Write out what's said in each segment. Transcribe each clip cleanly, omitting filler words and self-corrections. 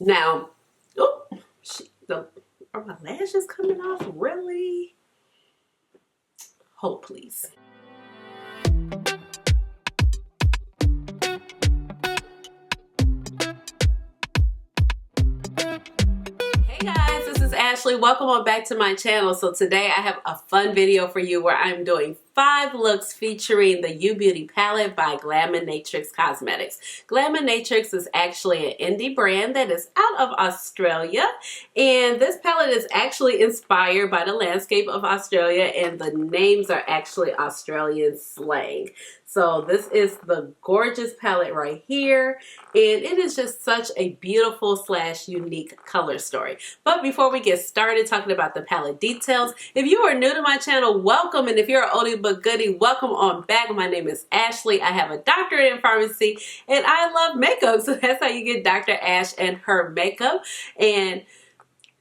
Now, oh, are my lashes coming off? Really? Hold, please. Hey guys, this is Ashley. Welcome on back to my channel. So today I have a fun video for you where I'm doing 5 looks featuring the You Beauty palette by Glaminatrix Cosmetics. Glaminatrix is actually an indie brand that is out of Australia, and this palette is actually inspired by the landscape of Australia, and the names are actually Australian slang. So this is the gorgeous palette right here, and it is just such a beautiful / unique color story. But before we get started talking about the palette details, if you are new to my channel, welcome, and if you're an oldie but goodie, welcome on back. My name is Ashley. I have a doctorate in pharmacy, and I love makeup, so that's how you get Dr. Ash and her makeup. And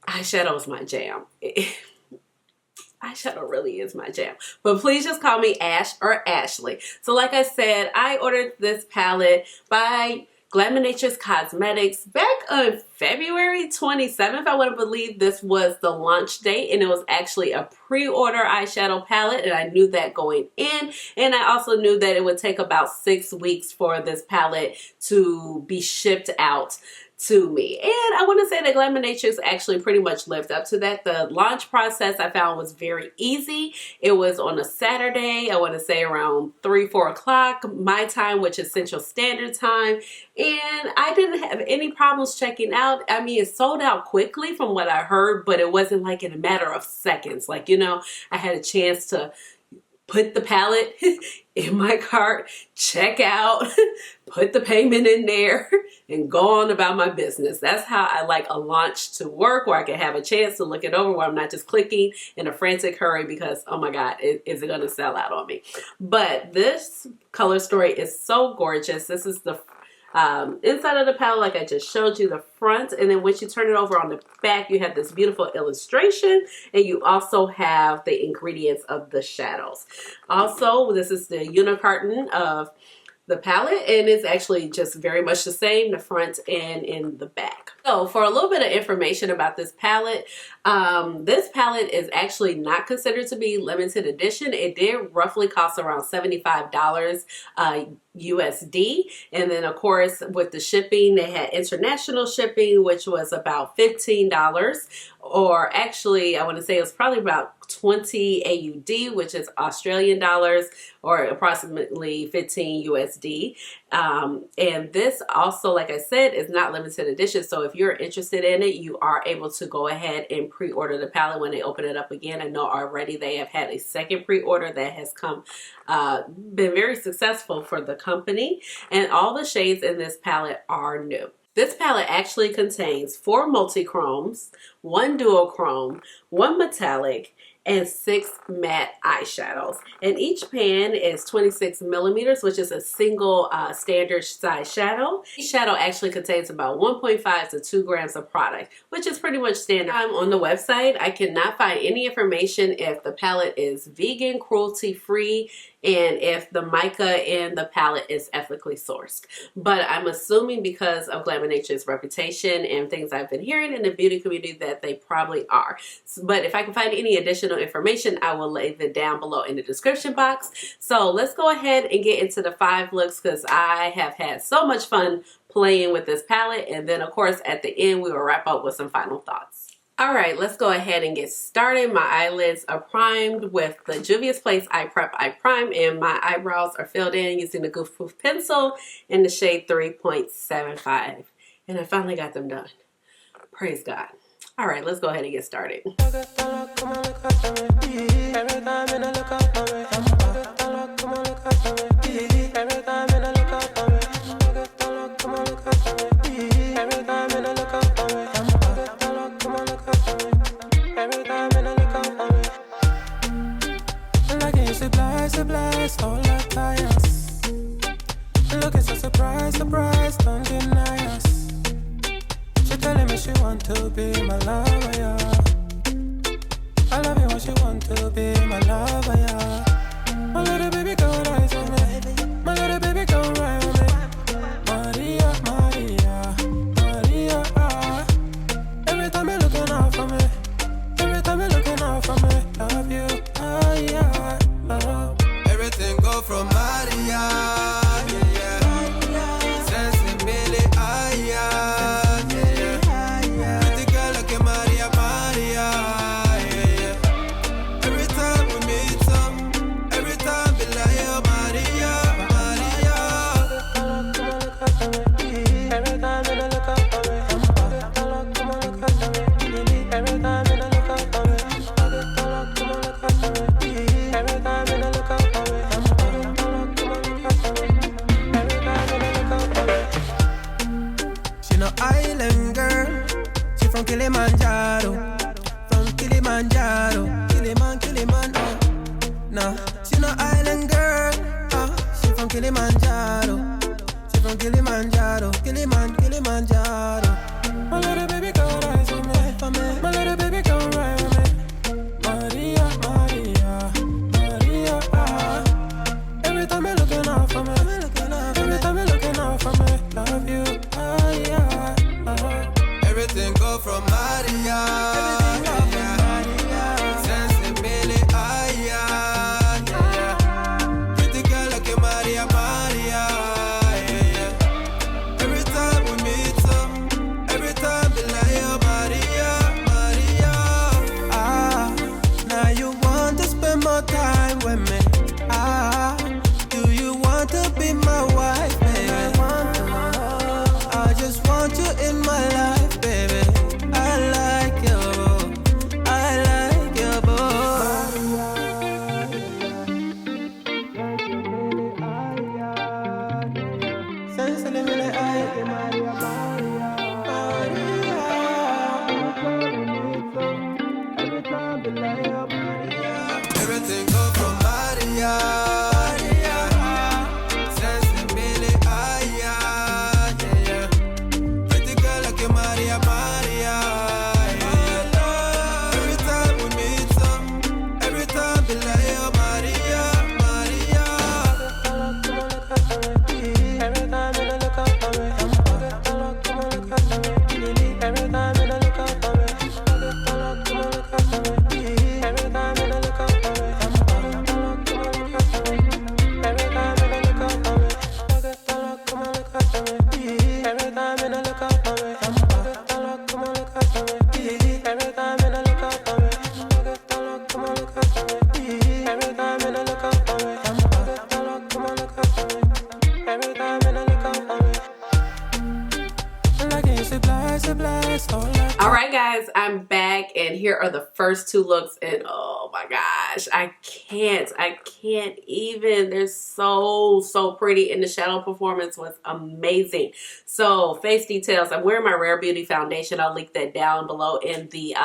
eyeshadow is my jam. Eyeshadow really is my jam. But please just call me Ash or Ashley. So like I said, I ordered this palette by Glaminatrix Cosmetics back on February 27th. I want to believe this was the launch date, and it was actually a pre-order eyeshadow palette, and I knew that going in, and I also knew that it would take about 6 weeks for this palette to be shipped out to me. And I want to say that Glaminatrix actually pretty much lived up to that. The launch process I found was very easy. It was on a Saturday, I want to say around 3-4 o'clock my time, which is Central Standard Time, and I didn't have any problems checking out. I mean, it sold out quickly from what I heard, but it wasn't like in a matter of seconds. Like, you know, I had a chance to put the palette in my cart, check out, put the payment in there, and go on about my business. That's how I like a launch to work, where I can have a chance to look it over, where I'm not just clicking in a frantic hurry because, oh my God, is it going to sell out on me? But this color story is so gorgeous. This is the inside of the palette, like I just showed you, the front, and then once you turn it over on the back, you have this beautiful illustration, and you also have the ingredients of the shadows. Also, this is the unicarton of the palette, and it's actually just very much the same, the front and in the back. So for a little bit of information about this palette is actually not considered to be limited edition. It did roughly cost around $75 USD, and then of course with the shipping, they had international shipping, which was about $15, or actually I want to say it was probably about 20 AUD, which is Australian dollars, or approximately 15 USD. And this also, like I said, is not limited edition. So if you're interested in it, you are able to go ahead and pre-order the palette when they open it up again. I know already they have had a second pre-order that has been very successful for the company, and all the shades in this palette are new. This palette actually contains 4 multi-chromes, 1 duochrome, 1 metallic, and 6 matte eyeshadows. And each pan is 26 millimeters, which is a single standard size shadow. Each shadow actually contains about 1.5 to 2 grams of product, which is pretty much standard. On the website, I cannot find any information if the palette is vegan, cruelty-free, and if the mica in the palette is ethically sourced. But I'm assuming because of Glaminatrix's reputation and things I've been hearing in the beauty community that they probably are. But if I can find any additional information, I will leave it down below in the description box. So let's go ahead and get into the 5 looks, because I have had so much fun playing with this palette. And then of course at the end we will wrap up with some final thoughts. Alright, let's go ahead and get started. My eyelids are primed with the Juvia's Place Eye Prep Eye Prime, and my eyebrows are filled in using the Goof pencil in the shade 3.75. And I finally got them done. Praise God. Alright, let's go ahead and get started. Surprise, don't deny us. She telling me she want to be my lover, yeah. I love you when she want to be my lover, yeah. My little baby go rise on me. My little baby go ride on me. Maria, Maria, Maria, ah. from Kilimanjaro. From Kilimanjaro. Kiliman, oh. Nah, she no island girl. She from Kilimanjaro. She from Kilimanjaro. Kilimanjaro. My little baby girl, rise with me. My little baby girl, ride with me. Maria. Every time you're looking out for me. Every time you're looking out for me. Love you, yeah. Everything go from Maria. Everything go from Maria. Sensibility, yeah. Pretty girl like a Maria. Every time we meet up, every time we lie, oh Maria. Now you want to spend more time with me. Do you want to be my wife, baby? I just want you in my life, baby. I like you, everything go from Maria. Alright guys, I'm back and here are the first two looks and oh my gosh, I can't even. They're so pretty and the shadow performance was amazing. So face details, I'm wearing my Rare Beauty foundation. I'll link that down below in the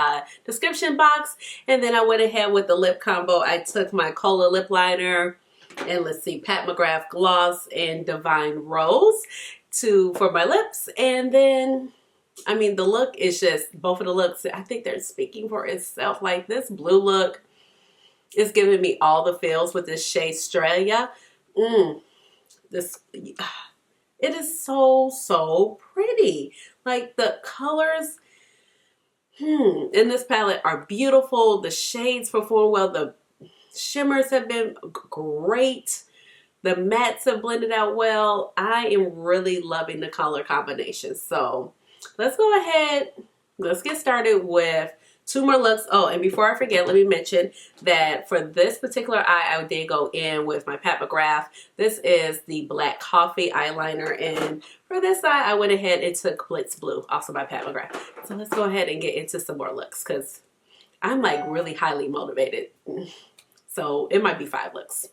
description box. And then I went ahead with the lip combo. I took my Cola lip liner and let's see, Pat McGrath gloss and Divine Rose for my lips. And then I mean, the look is just, both of the looks, I think they're speaking for itself. Like this blue look is giving me all the feels with this shade Australia. It is so pretty. Like the colors in this palette are beautiful. The shades perform well. The shimmers have been great. The mattes have blended out well. I am really loving the color combination. So let's go ahead, let's get started with two more looks. Oh, and before I forget, let me mention that for this particular eye, I did go in with my Pat McGrath. This is the Black Coffee eyeliner, and for this eye, I went ahead and took Blitz Blue, also by Pat McGrath. So let's go ahead and get into some more looks, because I'm like really highly motivated. So it might be 5 looks.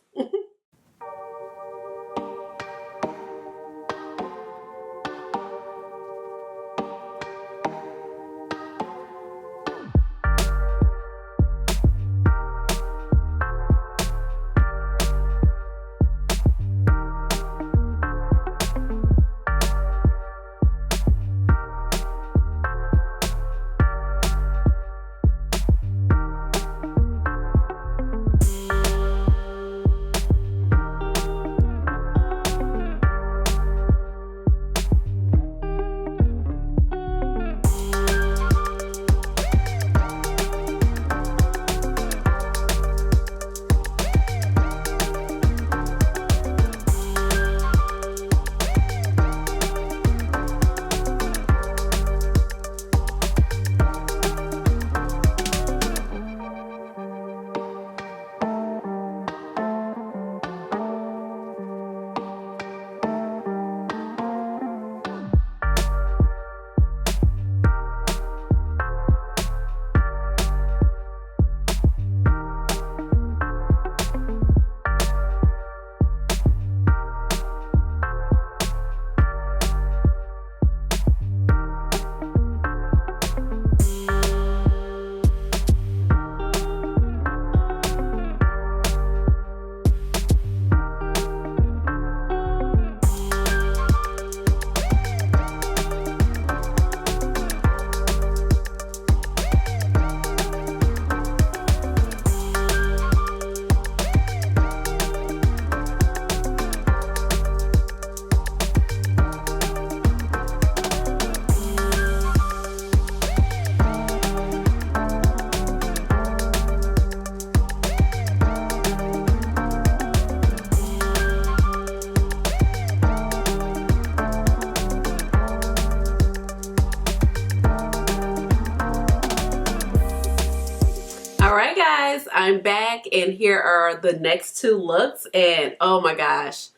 guys, I'm back and here are the next two looks, and oh my gosh,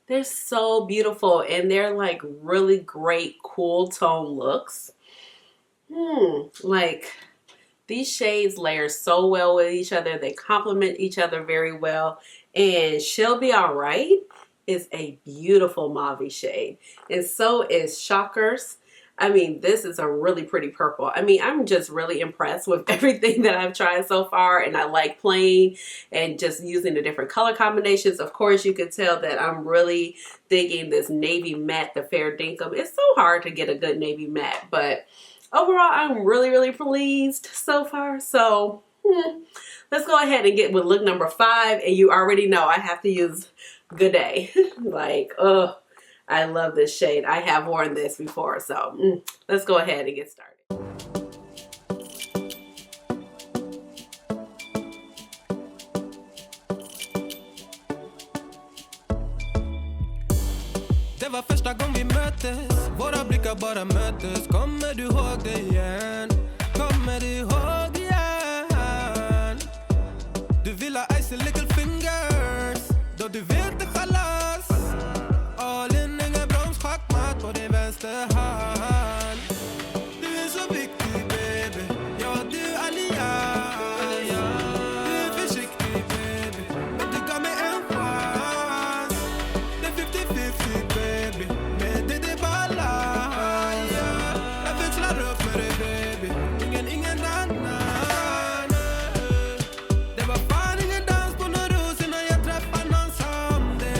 they're so beautiful and they're like really great cool tone looks. Like these shades layer so well with each other. They complement each other very well, and She'll Be Alright is a beautiful mauve shade, and so is Shockers. I mean, this is a really pretty purple. I mean, I'm just really impressed with everything that I've tried so far, and I like playing and just using the different color combinations. Of course, you can tell that I'm really digging this navy matte, the Fair Dinkum. It's so hard to get a good navy matte, but overall, I'm really pleased so far. So, let's go ahead and get with look number 5, and you already know I have to use Good Day. Like, I love this shade. I have worn this before, so let's go ahead and get started. Det var första gången vi möttes. Våra blickar bara möttes. Kommer du ihåg det igen? Kommer du ihåg igen? Du vill ha icy little fingers. Då du vet det chalas. All in, ingen broms, schackmatt på din vänster hand. Du är så viktig baby. Ja, du är allians. Du är försiktig baby. Men du gav mig en chans. Det är 50-50 baby. Men det är balans. Jag växlar upp med dig baby. Ingen annan. Det var fan ingen dans på någon ros innan jag träffade någon som dig.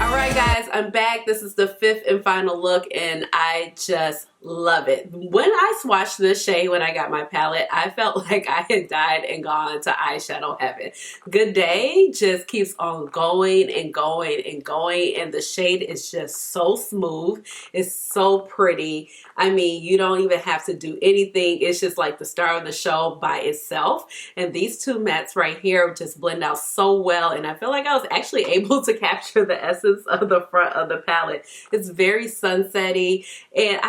Alright guys, I'm back. This is the 5th and final look, and I just love it. When I swatched this shade when I got my palette, I felt like I had died and gone to eyeshadow heaven. Good Day just keeps on going and going and going, and the shade is just so smooth. It's so pretty. I mean, you don't even have to do anything. It's just like the star of the show by itself. And these two mattes right here just blend out so well, and I feel like I was actually able to capture the essence of the front of the palette. It's very sunsetty, and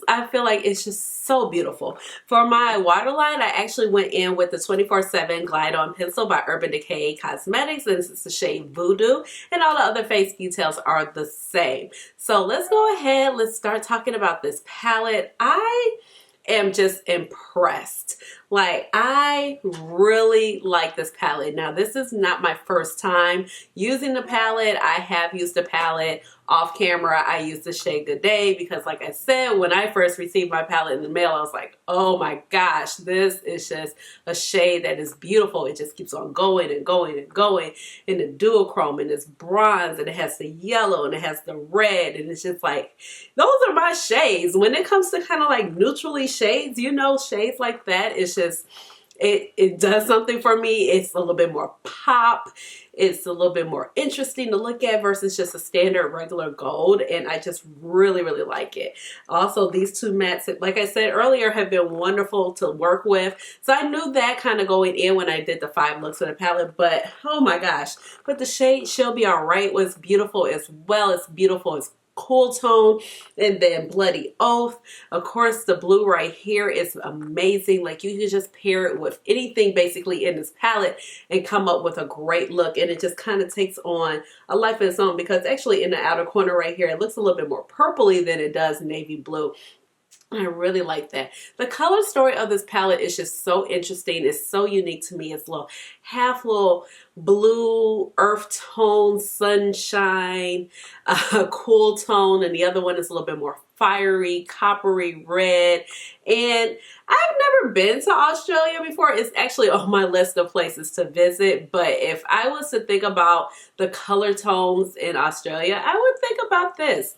I feel like it's just so beautiful. For my waterline, I actually went in with the 24/7 Glide On Pencil by Urban Decay Cosmetics, and this is the shade Voodoo, and all the other face details are the same. So let's go ahead, let's start talking about this palette. I am just impressed. Like, I really like this palette. Now, this is not my first time using the palette. I have used the palette off camera. I used the shade Good Day because, like I said, when I first received my palette in the mail, I was like, oh my gosh, this is just a shade that is beautiful. It just keeps on going and going and going. And the duochrome, and it's bronze, and it has the yellow, and it has the red, and it's just like, those are my shades. When it comes to kind of like neutrally shades, you know, shades like that, it's just, it does something for me. It's a little bit more pop. It's a little bit more interesting to look at versus just a standard regular gold, and I just really like it. Also, these two mattes, like I said earlier, have been wonderful to work with. So I knew that kind of going in when I did the 5 looks of the palette, but oh my gosh. But the shade She'll Be Alright was beautiful as well. It's beautiful. It's cool tone. And then Bloody Oath, of course, the blue right here is amazing. Like, you can just pair it with anything basically in this palette and come up with a great look, and it just kind of takes on a life of its own, because actually in the outer corner right here, it looks a little bit more purpley than it does navy blue. I really like that. The color story of this palette is just so interesting. It's so unique to me. It's little blue, earth tone, sunshine, cool tone, and the other one is a little bit more fiery, coppery red. And I've never been to Australia before. It's actually on my list of places to visit, but if I was to think about the color tones in Australia, I would think about this.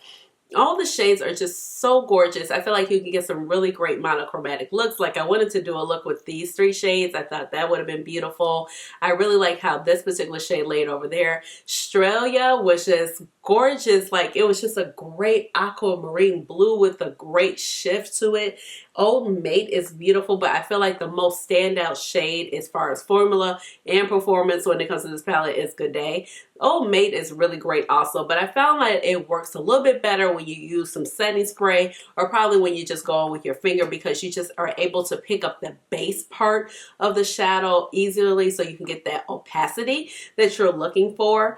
All the shades are just so gorgeous. I feel like you can get some really great monochromatic looks. Like, I wanted to do a look with these 3 shades. I thought that would have been beautiful. I really like how this particular shade laid over there. Australia was just gorgeous. Like, it was just a great aquamarine blue with a great shift to it. Old Mate is beautiful, but I feel like the most standout shade as far as formula and performance when it comes to this palette is Good Day. Old Mate is really great also, but I found that it works a little bit better when you use some setting spray, or probably when you just go on with your finger, because you just are able to pick up the base part of the shadow easily, so you can get that opacity that you're looking for.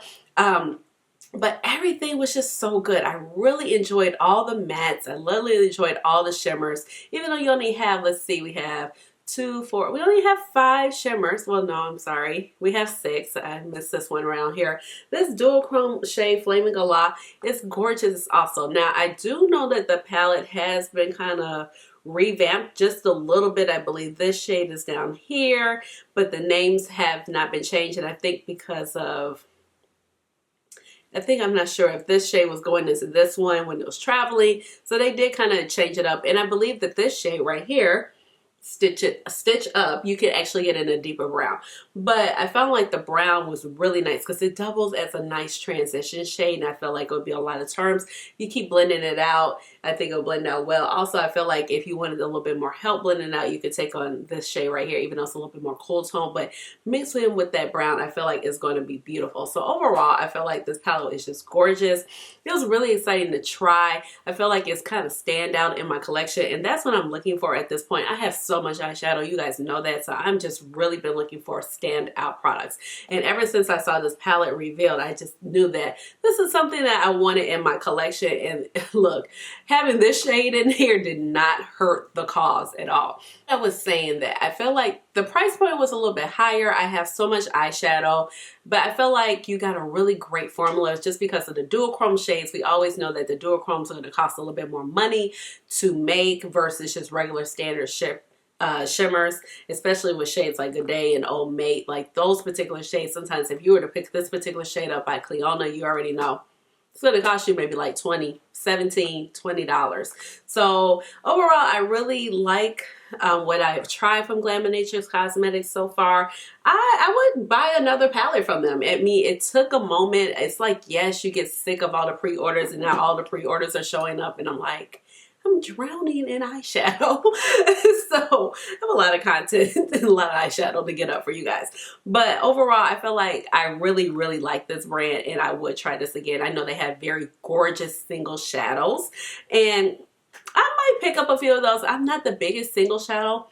But everything was just so good. I really enjoyed all the mattes. I literally enjoyed all the shimmers. Even though you only have, let's see, we have 2, 4, we only have 5 shimmers. Well, no, I'm sorry. We have 6. I missed this one around here. This dual chrome shade, Flaming Gala, is gorgeous also. Now, I do know that the palette has been kind of revamped just a little bit. I believe this shade is down here, but the names have not been changed, and I think because of, I'm not sure if this shade was going into this one when it was traveling. So they did kind of change it up. And I believe that this shade right here, Stitch Up, you can actually get in a deeper brown. But I felt like the brown was really nice because it doubles as a nice transition shade. And I felt like it would be a lot of terms. You keep blending it out, I think it'll blend out well. Also, I feel like if you wanted a little bit more help blending out, you could take on this shade right here, even though it's a little bit more cool tone. But mixed in with that brown, I feel like it's going to be beautiful. So overall, I feel like this palette is just gorgeous. It was really exciting to try. I feel like it's kind of stand out in my collection, and that's what I'm looking for at this point. I have so much eyeshadow, you guys know that, so I'm just really been looking for standout products. And ever since I saw this palette revealed, I just knew that this is something that I wanted in my collection. And look, having this shade in here did not hurt the cause at all. I was saying that I feel like the price point was a little bit higher. I have so much eyeshadow, but I feel like you got a really great formula just because of the dual chrome shades. We always know that the dual chromes are going to cost a little bit more money to make versus just regular standard shimmers, especially with shades like Good Day and Old Mate. Like those particular shades, sometimes if you were to pick this particular shade up by Cleona, you already know it's going to cost you maybe like $20, $17, $20. So overall, I really like what I've tried from Glaminatrix Cosmetics so far. I would buy another palette from them. I mean, it took a moment. It's like, yes, you get sick of all the pre-orders, and now all the pre-orders are showing up, and I'm like, I'm drowning in eyeshadow. So I have a lot of content and a lot of eyeshadow to get up for you guys. But overall, I feel like I really, really like this brand, and I would try this again. I know they have very gorgeous single shadows, and I might pick up a few of those. I'm not the biggest single shadow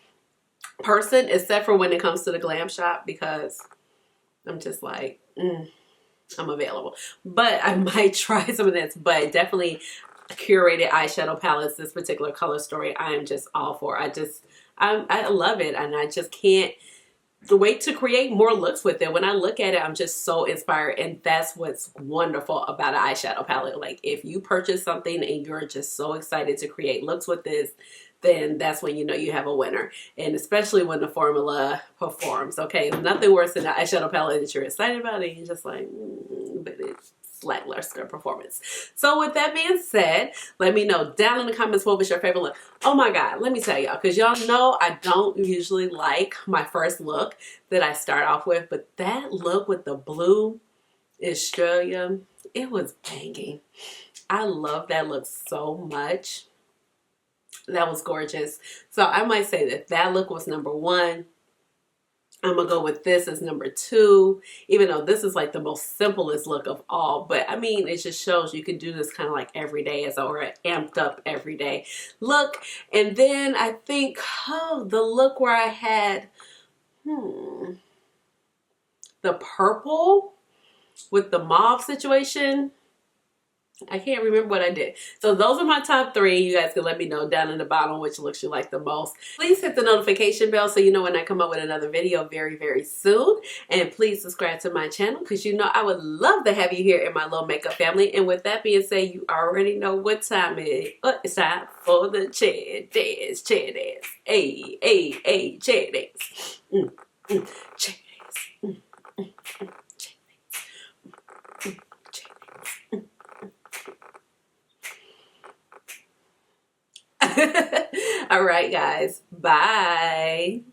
person, except for when it comes to the glam shop, because I'm just like, I'm available. But I might try some of this, but definitely curated eyeshadow palettes, this particular color story, I am just all for. I love it, and I just can't wait to create more looks with it. When I look at it, I'm just so inspired, and that's what's wonderful about an eyeshadow palette. Like, if you purchase something and you're just so excited to create looks with this, then that's when you know you have a winner. And especially when the formula performs. Okay, nothing worse than an eyeshadow palette that you're excited about and you're just like, but it's lackluster performance. So with that being said, let me know down in the comments what was your favorite look. Oh my god, let me tell y'all, because y'all know I don't usually like my first look that I start off with, but that look with the blue Australia, it was banging. I love that look so much. That was gorgeous. So I might say that that look was number 1. I'm gonna go with this as number 2, even though this is like the most simplest look of all. But I mean, it just shows you can do this kind of like every day, as or an amped up everyday look. And then I think, the look where I had the purple with the mauve situation. I can't remember what I did. So those are my top 3. You guys can let me know down in the bottom which looks you like the most. Please hit the notification bell so you know when I come up with another video very, very soon. And please subscribe to my channel, because you know I would love to have you here in my little makeup family. And with that being said, you already know what time it is. It's time for the chair dance, chair dance. Hey, hey, hey, chair dance. Chair dance. All right, guys. Bye.